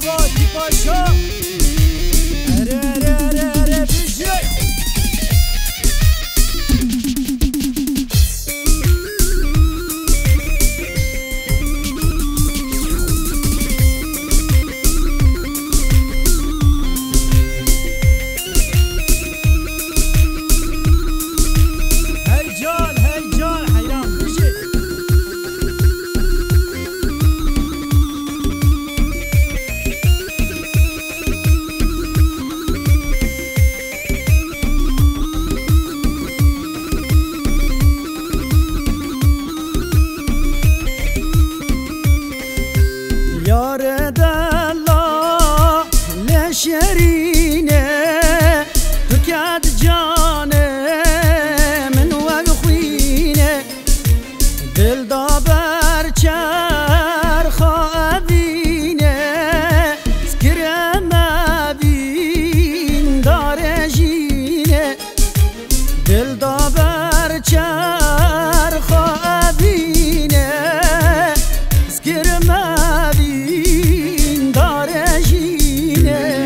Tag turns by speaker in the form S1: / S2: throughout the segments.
S1: آبادی پاشا اره بجی شرینه تو کد جانه من وقخوینه دل دابر چر خوابینه سکرم بین داره جینه دل دابر چر خوابینه سکرم بین داره جینه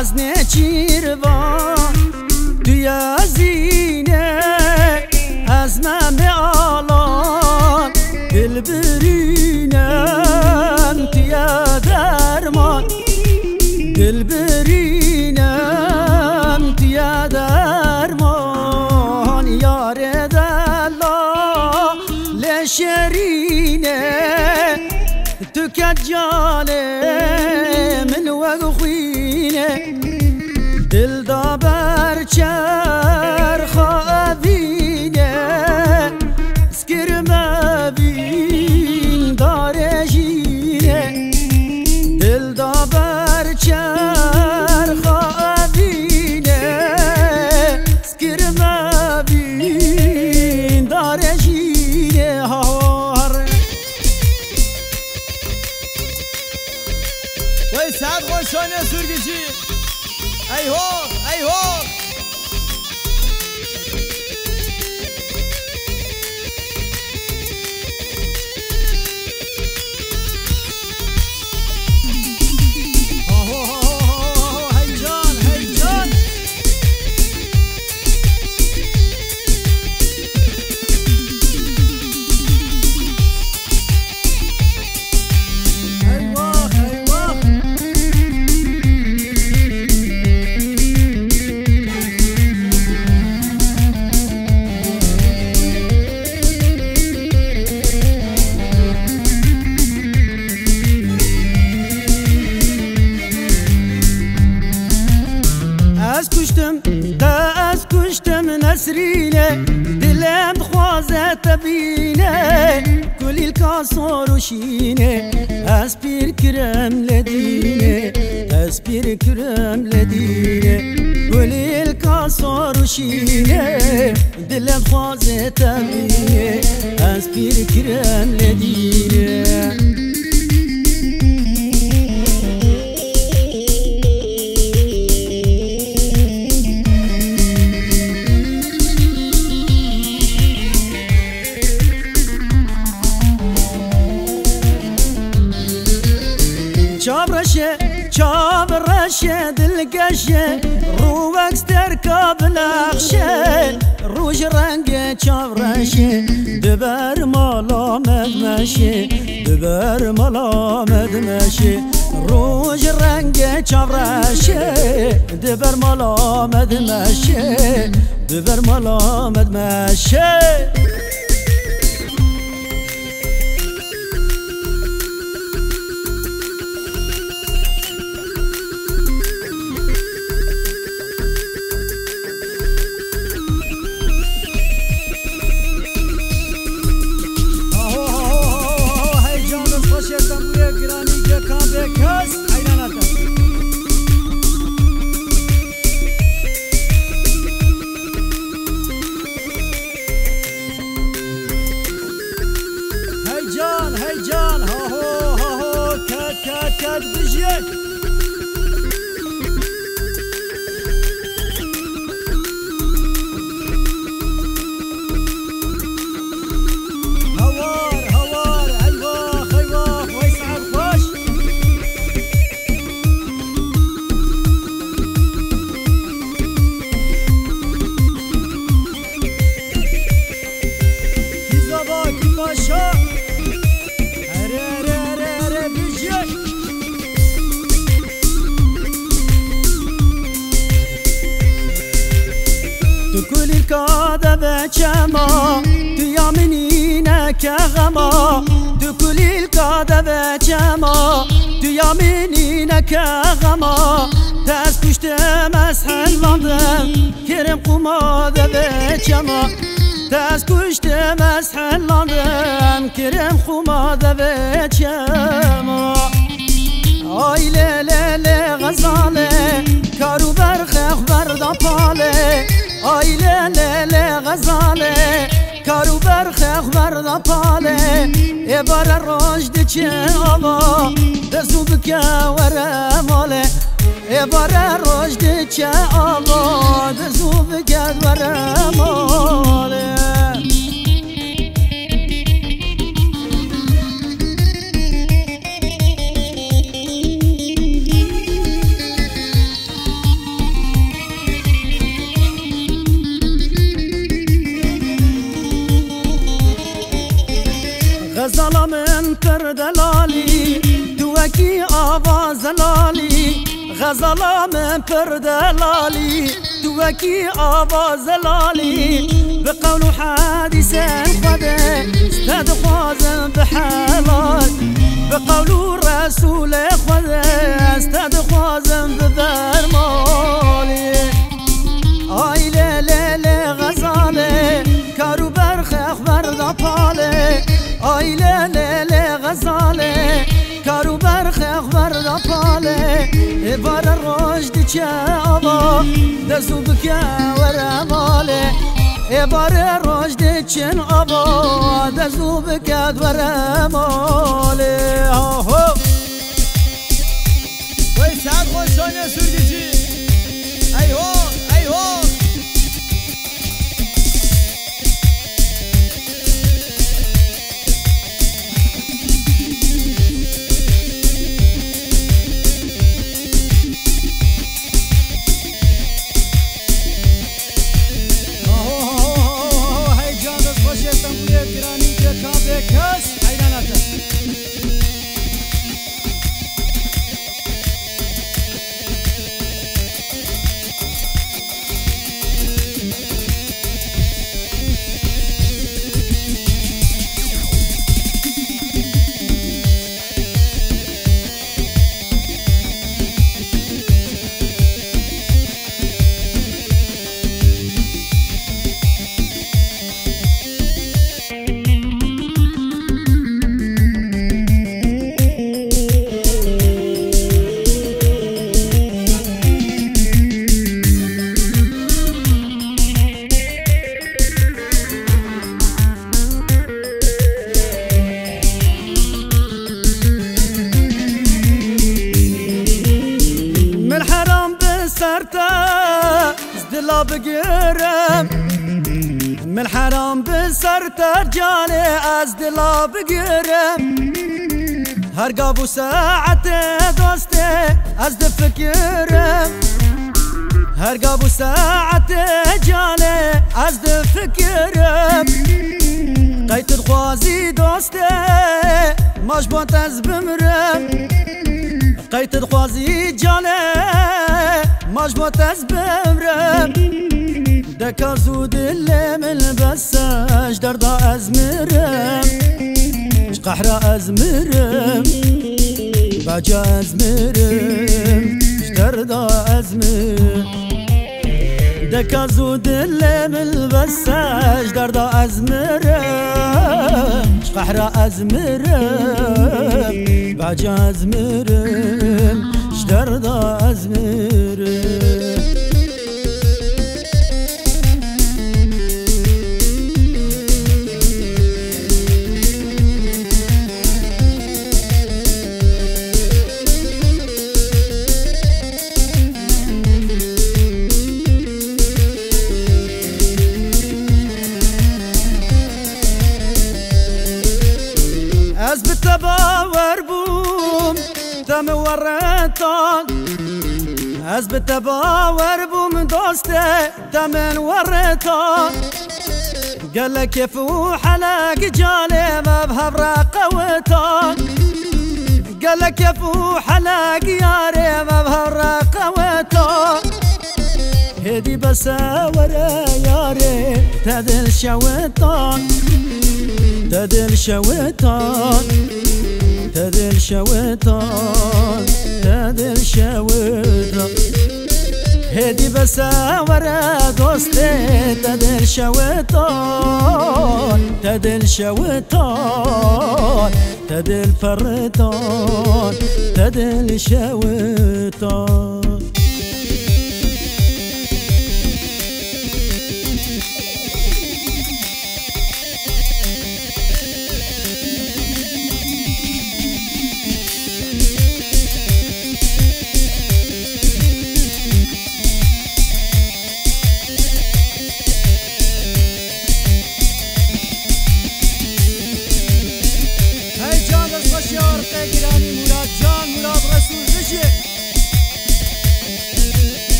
S1: از نچیروان توی زینه از من به آلان دل برینم توی درمان دل برینم توی درمان یار دلال شرینه تو کجاله من وقخوینه دل دابر چر خوابینه سکرم بین داره جینه دل دابر چر خوابینه سکرم بین داره جینه هار وای سعد خوشانه سرگیچی ای هو ای هو از کشتم نسرینه دلم خوازه تبینه کلی الکاسور و شینه از پیر کرم لدینه از پیر کرم لدینه کلی الکاسور و شینه دلم خوازه تبینه از پیر کرم لدینه چابرشه دلگشه روک سترکاب نقشه روش رنگ چابرشه دبر ملامت مشه دبر ملامت مشه روش رنگ چابرشه دبر ملامت مشه دبر ملامت مشه گرانی محمد بجيه
S2: كل الكذب جما يا منينك غما كل الكذب جما يا منينك غما تاس كشت مسح لندن كرم قما ذب جما تاس كشت مسح لندن كرم قما ذب جما آی له غزاله کارو برخ بردا پاله آی له غزاله کارو برخ بردا پاله ای بار روش چه آوا دزو بکه وره ماله ای بار روش چه آوا دزو بکه وره ماله غزالا من پر دلالی دوکی آواز لالی غزالا من پر دلالی دوکی آواز لالی بقول حدیث خده استاد خوازم بحالات بقول رسول خده استاد خوازم ببرمالی آی له غزاله کارو برخ اخبر دا پاله آی له غزاله کارو برخ اخبر دا پاله ای بار روش چه آوا دزو بکه وره ماله ای بار روش چن آوا دزو بکه وره ماله
S1: وی سعد خوشانه سرگیجی ایهو ایهو
S2: ازدلا بگیرم من حرام بسر ترجالي ازدلا بگیرم هرگاه و ساعت دوسته از دفکرم هرگاه و ساعت جاله از دفکرم قیت خوازی دوسته مجبوط از بمرم قیت خوازی جاله مجبوط از بمرم دکا زود من بساش دردا از مرم قحرا از مرم باجا از مرم دردا از مرم دکا زود من بساش دردا از مرم قحرا از مرم باجا از مرم دردا از مرم بتباور بوم تم ورطان از بتباور بوم دوسته تم ورطان قال كيف وحلق جالي ما بهبرق قوتان قال كيف وحلق ياري ما بهبرق قوتان هدي بس ورا ياري تدل شوتان تدل شوتان تدل شوتان تدل شوتان هدي بس ورا دوستي تدل شوتان تدل شوتان تدل فرطان تدل شوتان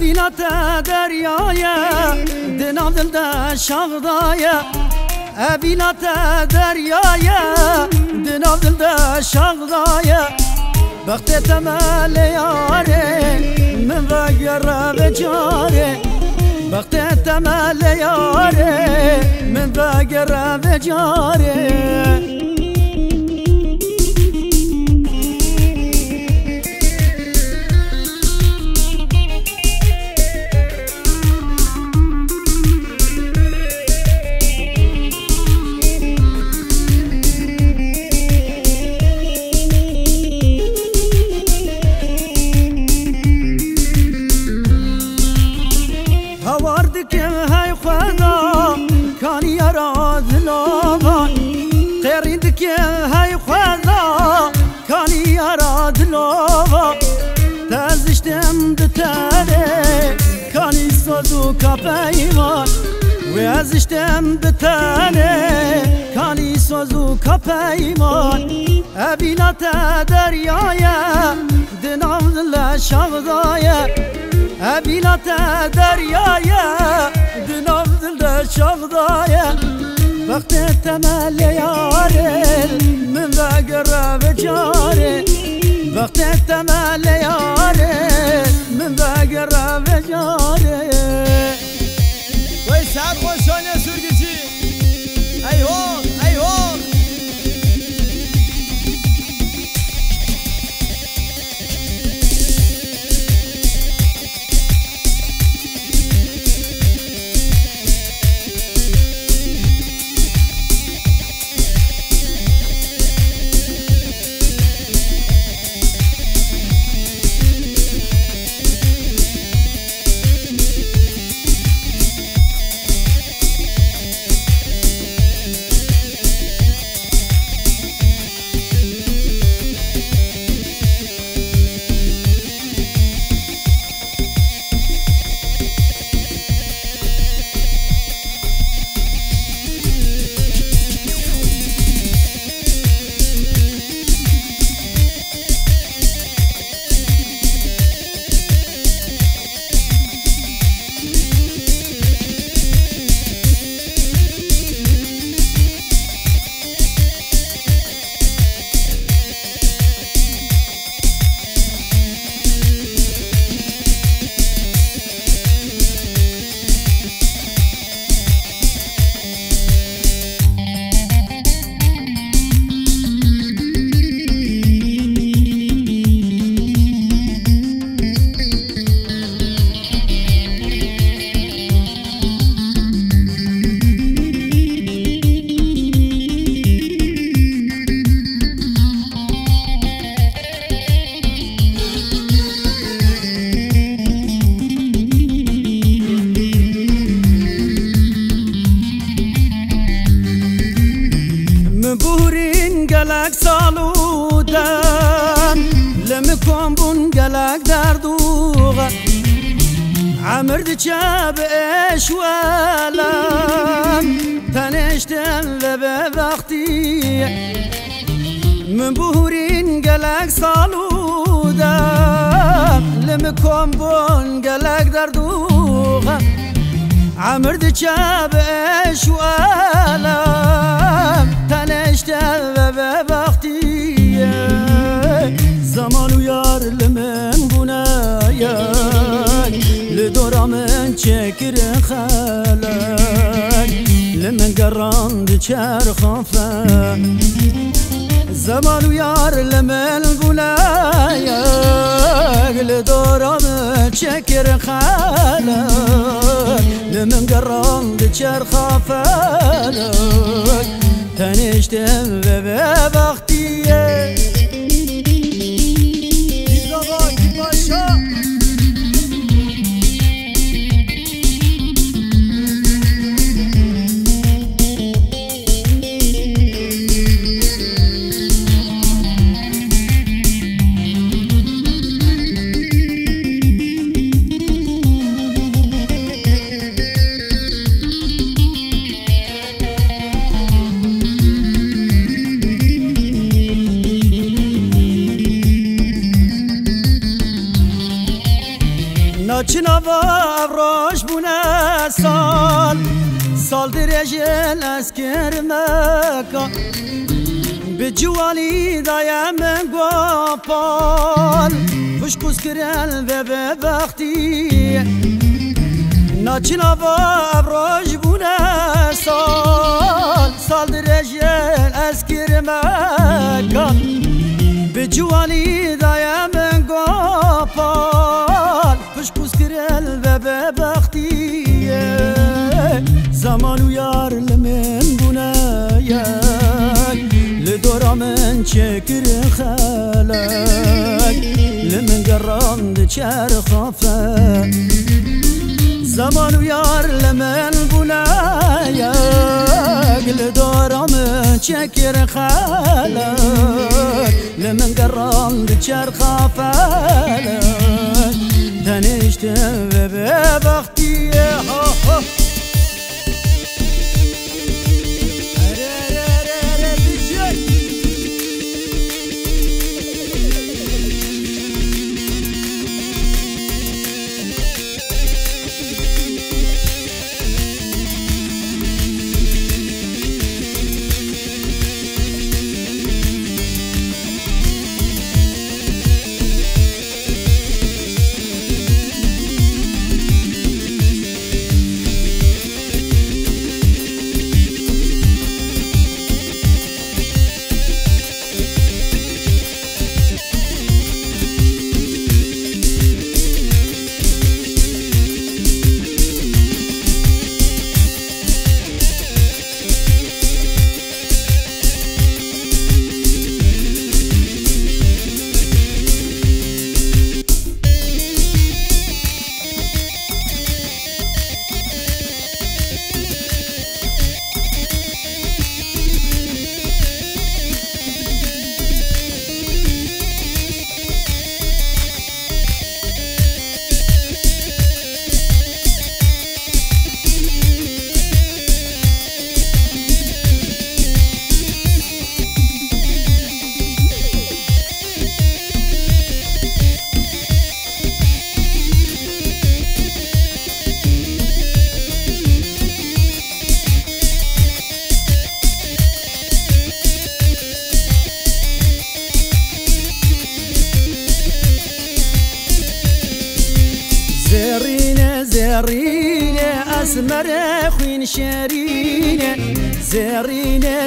S2: بینات دریایا دنام دل دا شغدایا بینات دریایا دنام دل دا شغدایا وقت تمال یاره من بگر بجاره وقت تمال یاره من بگر بجاره هاي خوالا كاني يراد لوبا تازشتم بتاني كاني صدو كبايمان وازشتم بتاني كاني صدو كبايمان أبينا تدريايا دنام دل شغدايا أبينا تدريايا دنام دل شغدايا وقت تمال ياري من بقرب جاري وقت تمال ياري من بقرب جاري
S1: ويسعد خوشان يا سرقتي ايهون ايهون
S2: عمرد جاب ايش ولم تنشتن لببختي من بهورين قلق صالودا لمكم بون قلق دردوغا عمرد جاب ايش ولم تنشتن لببختي زمان ويار لمن بنايا لدورا من شكر خالك لمن قران دشار خافا زمان ويار لمن بنايا لدورا من شكر خالك لمن قران دشار خافا تنشتم ببختي چنوا افراش بونه سال درجل اسکر مکا به جوالی دایم گوپال خوشکوز کرل و به وقتی ناچنوا افراش بونه سال درجل اسکر مکا به جوالی دایم گوپال خوشکوز کرل و به بختی زمان و یار لمن بونایک لدورا من چکر خالک لمن قرام دچار خافه زمان و یار لمن بونایک لدورا من چکر خالک لمن قرام دچار خافه تنشتم ببختي زرينة أسمر خوين شرينة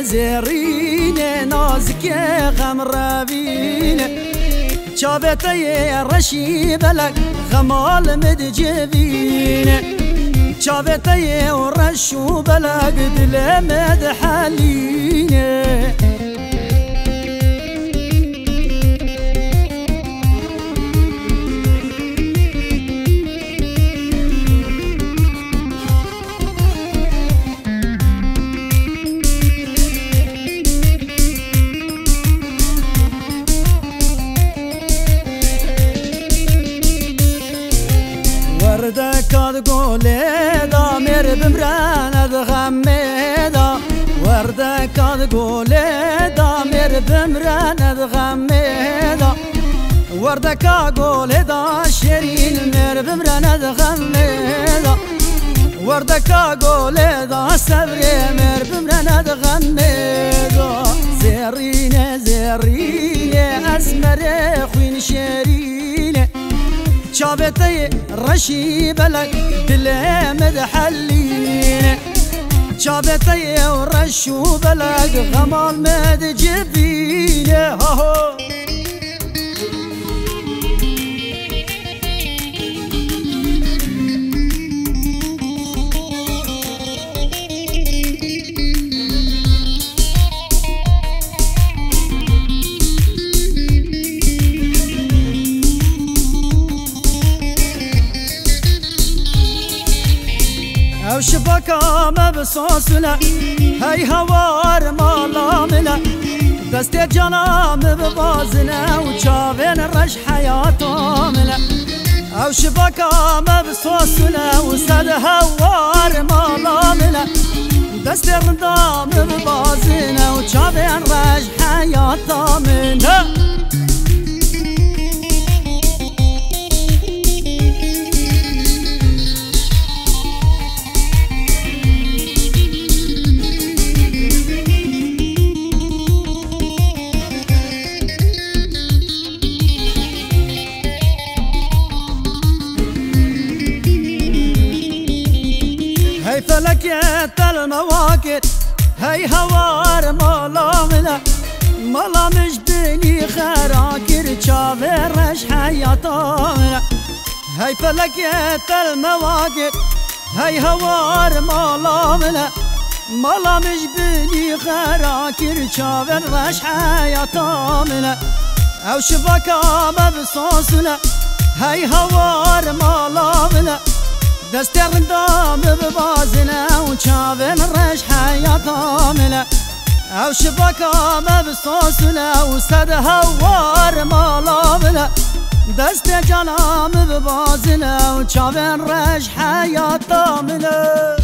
S2: زرينة نازك غمرابينة شابتي رشيد لك غمال مدجبينة شابتي ورشو بلك دل مدحلينة وردك مر بمران ادغمدا وردك قولي دا مر بمران ادغمدا وردك قولي دا شيرين مر بمران ادغمدا وردك قولي دا صبري مر بمران ادغمدا زرينه زرينه اسمر خوين شيرينه شابتي رشي بلك دلي مدحلينه شابتي ورشو بلك غمال مدجبينه او شبكة مبصوصنا هاي هوار مالامنا دستي جانا مببازنا وشافين الرش حياتنا او شبكة مبصوصنا وسد هوار مالامنا دستي رضا مببازنا وشافين الرش حياتنا هاي فلكيت المواقد هاي هوار مالامنا مالا مش بني خراكر شافر رش حياتنا هاي فلكيت المواقد هاي هوار مالامنا مالا مش بني خراكر شافر رش حياتنا او شبكة مبصوصنا هاي هوار مالامنا دستي رندام ببازنا وشافن الرش حياتنا او شبكة مبصوصنا وسد هوار مالامنا دستي جنام ببازنا وشافن الرش حياتنا